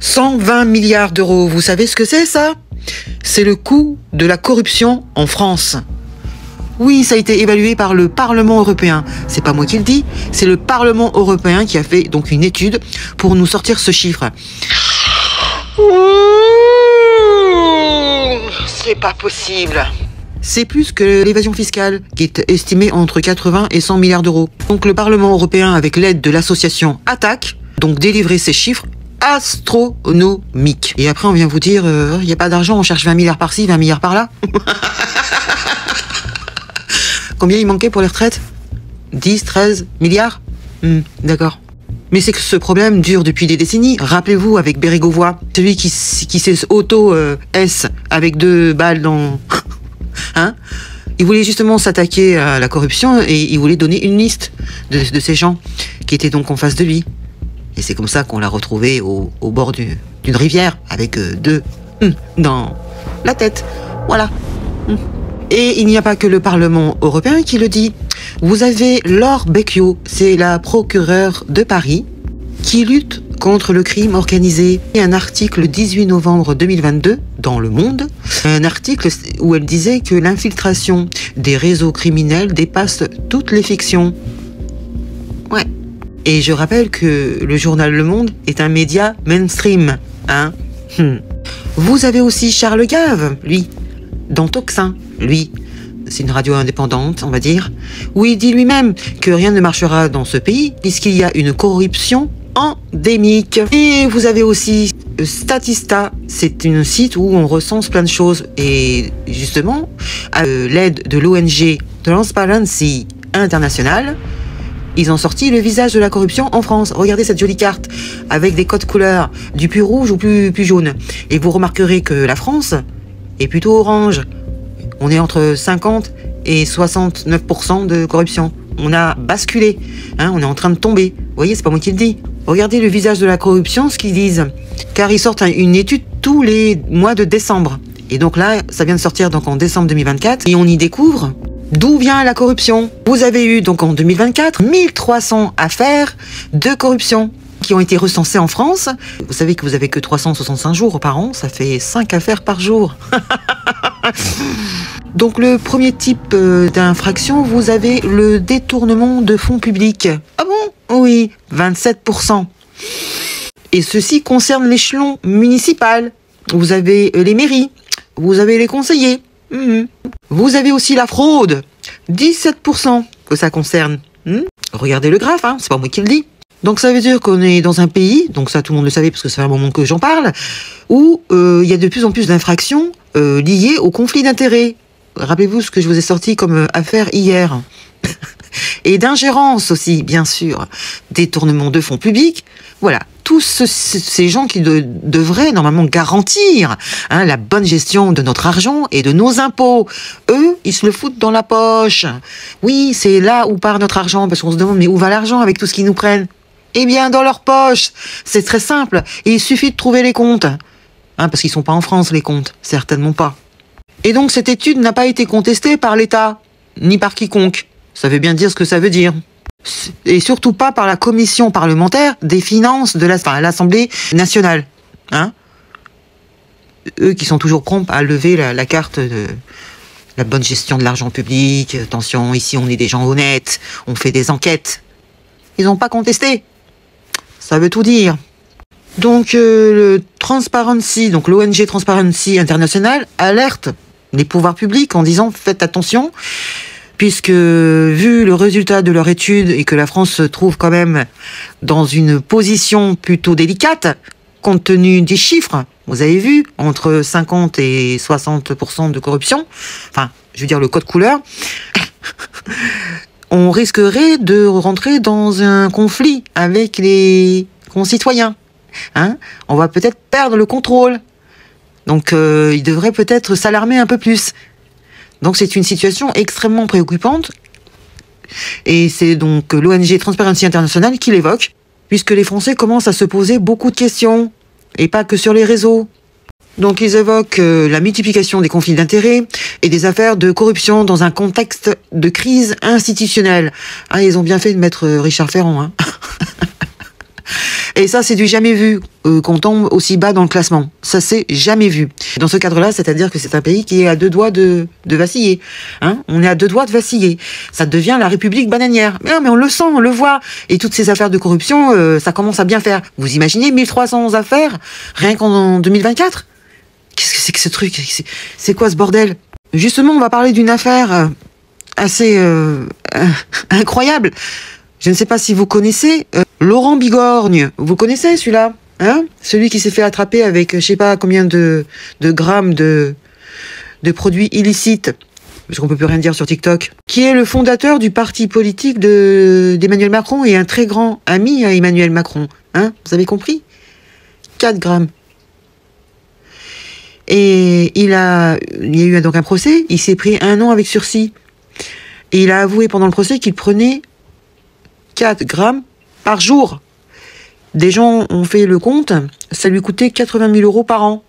120 milliards d'euros, vous savez ce que c'est ça? C'est le coût de la corruption en France. Oui, ça a été évalué par le Parlement européen. C'est pas moi qui le dis, c'est le Parlement européen qui a fait donc une étude pour nous sortir ce chiffre. C'est pas possible. C'est plus que l'évasion fiscale, qui est estimée entre 80 et 100 milliards d'euros. Donc le Parlement européen, avec l'aide de l'association Attac, donc délivrer ces chiffres astronomiques. Et après, on vient vous dire, il n'y a pas d'argent, on cherche 20 milliards par-ci, 20 milliards par-là. Combien il manquait pour les retraites? 10, 13 milliards? D'accord. Mais c'est que ce problème dure depuis des décennies. Rappelez-vous avec Bérégovoy, celui qui s'est auto-S avec 2 balles dans... Hein? Il voulait justement s'attaquer à la corruption et il voulait donner une liste de ces gens qui étaient donc en face de lui. Et c'est comme ça qu'on l'a retrouvé au bord d'une rivière avec 2 dans la tête. Voilà. Et il n'y a pas que le Parlement européen qui le dit. Vous avez Laure Becchio, c'est la procureure de Paris, qui lutte contre le crime organisé. Il y a un article le 18 novembre 2022 dans Le Monde, un article où elle disait que l'infiltration des réseaux criminels dépasse toutes les fictions. Ouais. Et je rappelle que le journal Le Monde est un média mainstream, hein. Vous avez aussi Charles Gave, lui, dans Toxin, lui. C'est une radio indépendante, on va dire, où il dit lui-même que rien ne marchera dans ce pays puisqu'il y a une corruption endémique. Et vous avez aussi Statista, c'est un site où on recense plein de choses. Et justement, à l'aide de l'ONG Transparency International, ils ont sorti le visage de la corruption en France. Regardez cette jolie carte avec des codes couleurs, du plus rouge ou plus jaune. Et vous remarquerez que la France est plutôt orange. On est entre 50 et 69% de corruption. On a basculé, hein, on est en train de tomber. Vous voyez, c'est pas moi qui le dis. Regardez le visage de la corruption, ce qu'ils disent. Car ils sortent une étude tous les mois de décembre. Et donc là, ça vient de sortir donc en décembre 2024. Et on y découvre d'où vient la corruption. Vous avez eu donc en 2024 1300 affaires de corruption qui ont été recensées en France. Vous savez que vous avez que 365 jours par an, ça fait 5 affaires par jour. Donc le premier type d'infraction, vous avez le détournement de fonds publics. Ah bon? Oui, 27%. Et ceci concerne l'échelon municipal. Vous avez les mairies, vous avez les conseillers. Vous avez aussi la fraude, 17% que ça concerne. Regardez le graphe, hein, c'est pas moi qui le dis. Donc ça veut dire qu'on est dans un pays, donc ça tout le monde le savait parce que ça fait un moment que j'en parle, où il y a de plus en plus d'infractions liées au conflit d'intérêts. Rappelez-vous ce que je vous ai sorti comme affaire hier. Et d'ingérence aussi, bien sûr. Détournement de fonds publics. Voilà, tous ces gens qui devraient normalement garantir la bonne gestion de notre argent et de nos impôts. Eux, ils se le foutent dans la poche. Oui, c'est là où part notre argent, parce qu'on se demande, mais où va l'argent avec tout ce qu'ils nous prennent? Eh bien, dans leur poche. C'est très simple. Et il suffit de trouver les comptes. Parce qu'ils sont pas en France, les comptes. Certainement pas. Et donc, cette étude n'a pas été contestée par l'État, ni par quiconque. Ça veut bien dire ce que ça veut dire. Et surtout pas par la commission parlementaire des finances de l'Assemblée nationale. Eux qui sont toujours prompts à lever la carte de la bonne gestion de l'argent public. Attention, ici on est des gens honnêtes, on fait des enquêtes. Ils n'ont pas contesté. Ça veut tout dire. Donc le Transparency, donc l'ONG Transparency International alerte les pouvoirs publics en disant faites attention, puisque vu le résultat de leur étude et que la France se trouve quand même dans une position plutôt délicate, compte tenu des chiffres, vous avez vu, entre 50 et 60% de corruption, enfin, je veux dire le code couleur, on risquerait de rentrer dans un conflit avec les concitoyens. On va peut-être perdre le contrôle. Donc, il devrait peut-être s'alarmer un peu plus. Donc, c'est une situation extrêmement préoccupante. Et c'est donc l'ONG Transparency International qui l'évoque, puisque les Français commencent à se poser beaucoup de questions, et pas que sur les réseaux. Donc, ils évoquent la multiplication des conflits d'intérêts et des affaires de corruption dans un contexte de crise institutionnelle. Ils ont bien fait de mettre Richard Ferrand, Et ça, c'est du jamais vu, qu'on tombe aussi bas dans le classement. Ça, c'est jamais vu. Dans ce cadre-là, c'est-à-dire que c'est un pays qui est à 2 doigts de vaciller. Hein, on est à 2 doigts de vaciller. Ça devient la République bananière. Mais on le sent, on le voit. Et toutes ces affaires de corruption, ça commence à bien faire. Vous imaginez 1300 affaires, rien qu'en 2024 ? Qu'est-ce que c'est que ce truc ? C'est quoi ce bordel ? Justement, on va parler d'une affaire assez incroyable. Je ne sais pas si vous connaissez Laurent Bigorgne. Vous connaissez celui-là, hein ? Celui qui s'est fait attraper avec je sais pas combien de grammes de produits illicites, parce qu'on peut plus rien dire sur TikTok. Qui est le fondateur du parti politique d'Emmanuel Macron et un très grand ami à Emmanuel Macron. Hein ? Vous avez compris ? 4 grammes. Et il y a eu donc un procès. Il s'est pris 1 an avec sursis. Et il a avoué pendant le procès qu'il prenait 4 grammes par jour. Des gens ont fait le compte, ça lui coûtait 80 000 euros par an.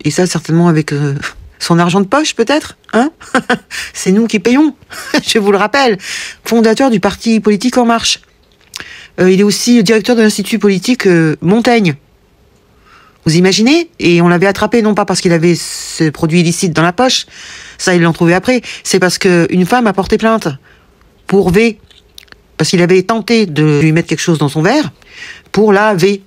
Et ça, certainement avec son argent de poche, peut-être, hein. C'est nous qui payons, je vous le rappelle. Fondateur du parti politique En Marche. Il est aussi directeur de l'Institut politique Montaigne. Vous imaginez ? Et on l'avait attrapé, non pas parce qu'il avait ce produit illicite dans la poche, ça ils l'ont trouvé après, c'est parce qu'une femme a porté plainte pour V, parce qu'il avait tenté de lui mettre quelque chose dans son verre, pour la V.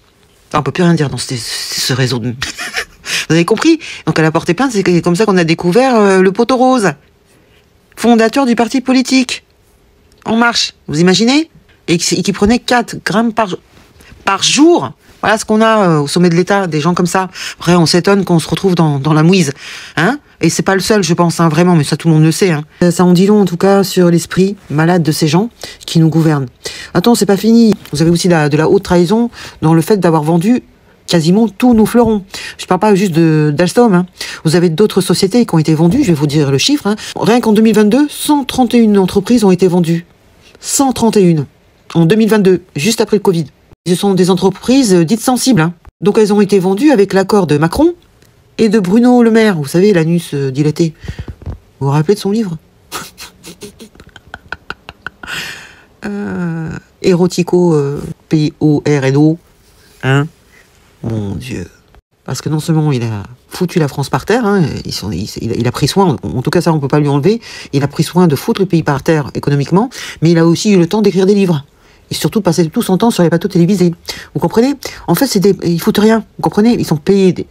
On peut plus rien dire dans ce réseau de... Vous avez compris ? Donc elle a porté plainte, c'est comme ça qu'on a découvert le poteau rose, fondateur du parti politique En Marche. Vous imaginez ? Et qui prenait 4 grammes par jour. Voilà ce qu'on a au sommet de l'État, des gens comme ça. Après, on s'étonne qu'on se retrouve dans la mouise. Hein ? Et c'est pas le seul, je pense, hein, vraiment, mais ça tout le monde le sait. Hein. Ça en dit long, en tout cas, sur l'esprit malade de ces gens qui nous gouvernent. Attends, c'est pas fini. Vous avez aussi de la haute trahison dans le fait d'avoir vendu quasiment tous nos fleurons. Je parle pas juste d'Alstom. Hein. Vous avez d'autres sociétés qui ont été vendues, je vais vous dire le chiffre. Hein. Rien qu'en 2022, 131 entreprises ont été vendues. 131. En 2022, juste après le Covid. Ce sont des entreprises dites sensibles. Hein. Donc elles ont été vendues avec l'accord de Macron et de Bruno Le Maire. Vous savez, l'anus dilaté. Vous vous rappelez de son livre Érotico, P-O-R-N-O. Hein. Mon Dieu. Parce que non seulement il a foutu la France par terre, hein, il a pris soin, en tout cas ça on peut pas lui enlever, il a pris soin de foutre le pays par terre économiquement, mais il a aussi eu le temps d'écrire des livres. Et surtout passer tout son temps sur les plateaux télévisés. Vous comprenez ? En fait, ils foutent rien. Vous comprenez ? Ils sont payés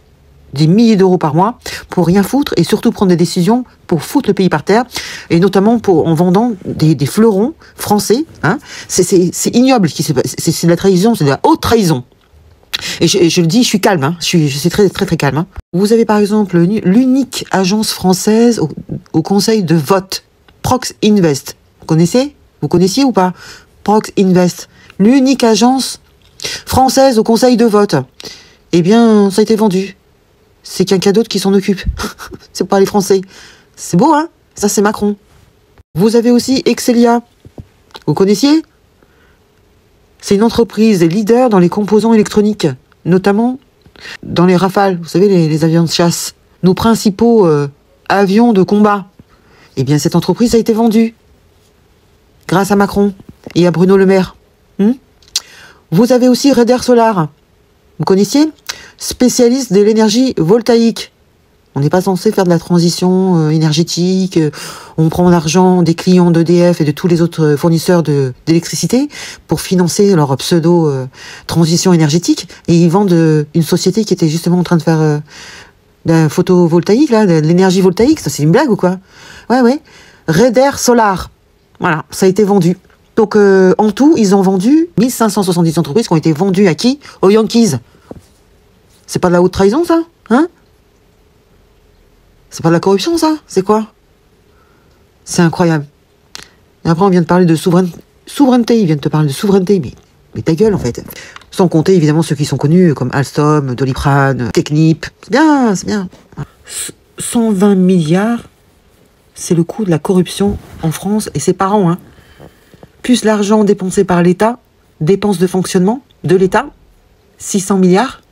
des milliers d'euros par mois pour rien foutre et surtout prendre des décisions pour foutre le pays par terre et notamment en vendant des fleurons français. Hein. C'est ignoble. C'est de la trahison, c'est de la haute trahison. Et je le dis, je suis calme. Hein. Je suis très très très calme. Hein. Vous avez par exemple l'unique agence française au conseil de vote, Prox Invest. Vous connaissez ? Vous connaissiez ou pas ? Prox Invest, l'unique agence française au conseil de vote. Eh bien, ça a été vendu. C'est quelqu'un d'autre qui s'en occupe. C'est pas les Français. C'est beau, hein ? Ça, c'est Macron. Vous avez aussi Excelia. Vous connaissiez ? C'est une entreprise leader dans les composants électroniques, notamment dans les Rafales. Vous savez, les avions de chasse. Nos principaux avions de combat. Eh bien, cette entreprise a été vendue. Grâce à Macron. Et à Bruno Le Maire. Vous avez aussi Reder Solar. Vous connaissiez ? Spécialiste de l'énergie voltaïque. On n'est pas censé faire de la transition énergétique. On prend l'argent des clients d'EDF et de tous les autres fournisseurs d'électricité pour financer leur pseudo-transition énergétique. Et ils vendent une société qui était justement en train de faire de la photovoltaïque, là, de l'énergie voltaïque. Ça, c'est une blague ou quoi ? Ouais. Reder Solar. Voilà, ça a été vendu. Donc, en tout, ils ont vendu 1570 entreprises qui ont été vendues à qui ? Aux Yankees. C'est pas de la haute trahison, ça ? Hein ? C'est pas de la corruption, ça ? C'est quoi ? C'est incroyable. Et après, on vient de parler de souveraineté. Ils viennent te parler de souveraineté, mais ta gueule, en fait. Sans compter, évidemment, ceux qui sont connus, comme Alstom, Doliprane, Technip. C'est bien. 120 milliards, c'est le coût de la corruption en France, et c'est par an, hein. Plus l'argent dépensé par l'État, dépenses de fonctionnement de l'État, 600 milliards.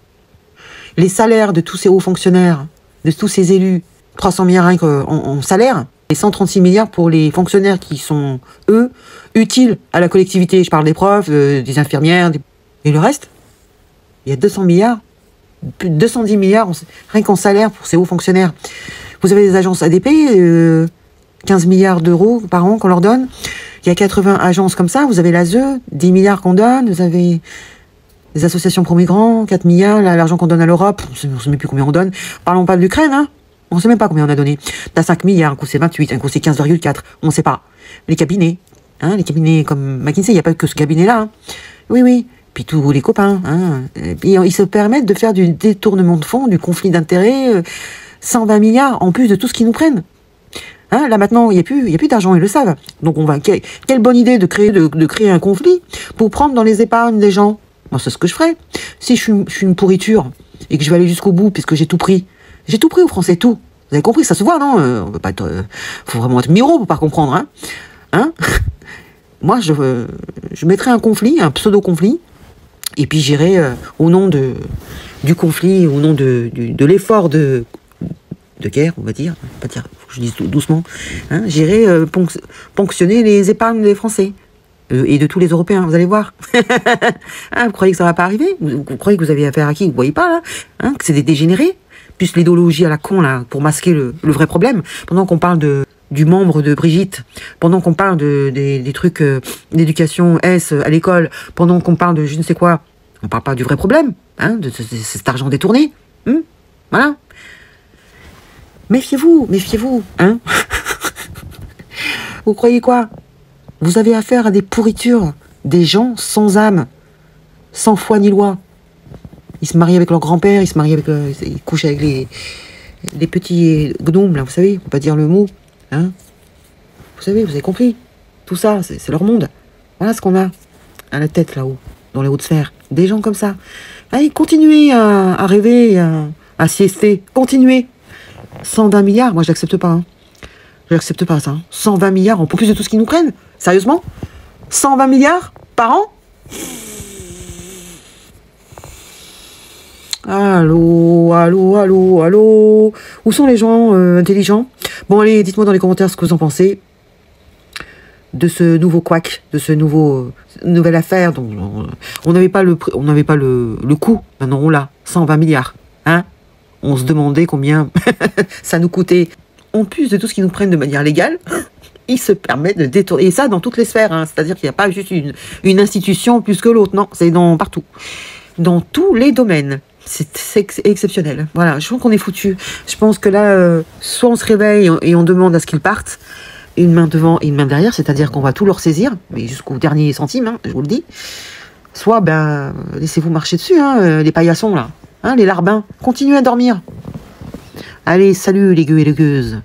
Les salaires de tous ces hauts fonctionnaires, de tous ces élus, 300 milliards en salaire. Et 136 milliards pour les fonctionnaires qui sont, eux, utiles à la collectivité. Je parle des profs, des infirmières. Et le reste, il y a 200 milliards, plus de 210 milliards, rien qu'en salaire pour ces hauts fonctionnaires. Vous avez des agences ADP, 15 milliards d'euros par an qu'on leur donne. Il y a 80 agences comme ça. Vous avez l'ASE, 10 milliards qu'on donne. Vous avez les associations pro-migrants, 4 milliards, l'argent qu'on donne à l'Europe. On ne sait même plus combien on donne. Parlons pas de l'Ukraine, hein. On ne sait même pas combien on a donné. T'as 5 milliards, un coup c'est 28, un coup c'est 15,4. On ne sait pas. Les cabinets, hein, les cabinets comme McKinsey, il n'y a pas que ce cabinet-là. Hein. Oui, oui. Puis tous les copains. Hein. Et puis, ils se permettent de faire du détournement de fonds, du conflit d'intérêts, 120 milliards en plus de tout ce qu'ils nous prennent. Hein, là maintenant, il n'y a plus d'argent, ils le savent. Donc on va. Quelle bonne idée de créer un conflit pour prendre dans les épargnes des gens. Moi, c'est ce que je ferais. Si je suis une pourriture et que je vais aller jusqu'au bout puisque j'ai tout pris. J'ai tout pris aux Français, tout. Vous avez compris, ça se voit, non? On peut pas être. Faut vraiment être miro pour pas comprendre, hein. Hein? Moi, je mettrais un conflit, un pseudo-conflit, et puis j'irais au nom du conflit, au nom de l'effort de guerre, on va dire, pas dire, faut que je dise doucement, hein, j'irai ponctionner les épargnes des Français et de tous les Européens, vous allez voir. Hein, vous croyez que ça va pas arriver? Vous croyez que vous avez affaire à qui? Vous voyez pas là, hein, que c'est des dégénérés, plus l'idéologie à la con là pour masquer le vrai problème. Pendant qu'on parle du membre de Brigitte, pendant qu'on parle des trucs d'éducation S à l'école, pendant qu'on parle de je ne sais quoi, on parle pas du vrai problème, hein, de cet argent détourné. Voilà. Méfiez-vous, méfiez-vous, hein. Vous croyez quoi? Vous avez affaire à des pourritures, des gens sans âme, sans foi ni loi. Ils se marient avec leur grand-père, ils se marient avec, ils couchent avec les petits gnomes, là, vous savez, on peut pas dire le mot, hein. Vous savez, vous avez compris. Tout ça, c'est leur monde. Voilà ce qu'on a à la tête, là-haut, dans les hautes sphères. Des gens comme ça. Allez, continuez à rêver, à siester. Continuez. 120 milliards, moi je l'accepte pas. Hein. Je l'accepte pas ça. Hein. 120 milliards en plus de tout ce qu'ils nous prennent. Sérieusement? 120 milliards par an? Allô, allô, allô, allô. Où sont les gens intelligents? Bon allez, dites-moi dans les commentaires ce que vous en pensez de ce nouveau couac, de ce nouvelle affaire dont on n'avait pas le coût. Maintenant on l'a, 120 milliards. Hein? On se demandait combien ça nous coûtait. En plus de tout ce qu'ils nous prennent de manière légale, ils se permettent de détourner. Et ça dans toutes les sphères. Hein. C'est-à-dire qu'il n'y a pas juste une institution plus que l'autre. Non, c'est partout. Dans tous les domaines. C'est exceptionnel. Voilà, je pense qu'on est foutu. Je pense que là, soit on se réveille et on demande à ce qu'ils partent, une main devant et une main derrière, c'est-à-dire qu'on va tout leur saisir, mais jusqu'au dernier centime, hein, je vous le dis. Soit, ben, laissez-vous marcher dessus, hein, les paillassons, là. Hein, les larbins, continuez à dormir. Allez, salut les gueux et les gueuses.